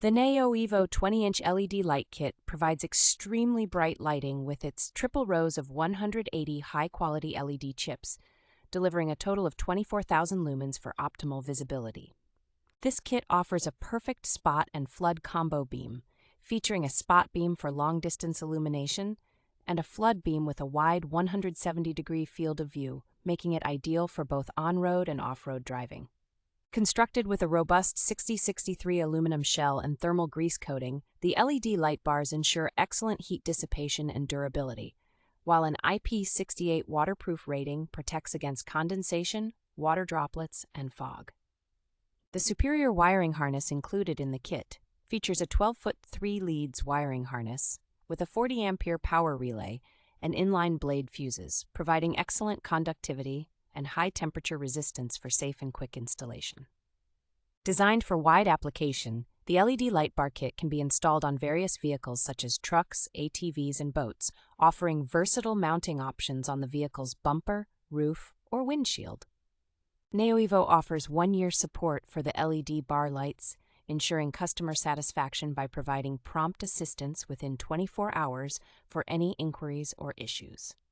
The NAOEVO 20-inch LED light kit provides extremely bright lighting with its triple rows of 180 high-quality LED chips, delivering a total of 24,000 lumens for optimal visibility. This kit offers a perfect spot and flood combo beam, featuring a spot beam for long-distance illumination and a flood beam with a wide 170-degree field of view, making it ideal for both on-road and off-road driving. Constructed with a robust 6063 aluminum shell and thermal grease coating, the LED light bars ensure excellent heat dissipation and durability, while an IP68 waterproof rating protects against condensation, water droplets, and fog. The superior wiring harness included in the kit features a 12-foot 3-leads wiring harness with a 40-ampere power relay and inline blade fuses, providing excellent conductivity and high-temperature resistance for safe and quick installation. Designed for wide application, the LED light bar kit can be installed on various vehicles such as trucks, ATVs, and boats, offering versatile mounting options on the vehicle's bumper, roof, or windshield. NAOEVO offers 1-year support for the LED bar lights, ensuring customer satisfaction by providing prompt assistance within 24 hours for any inquiries or issues.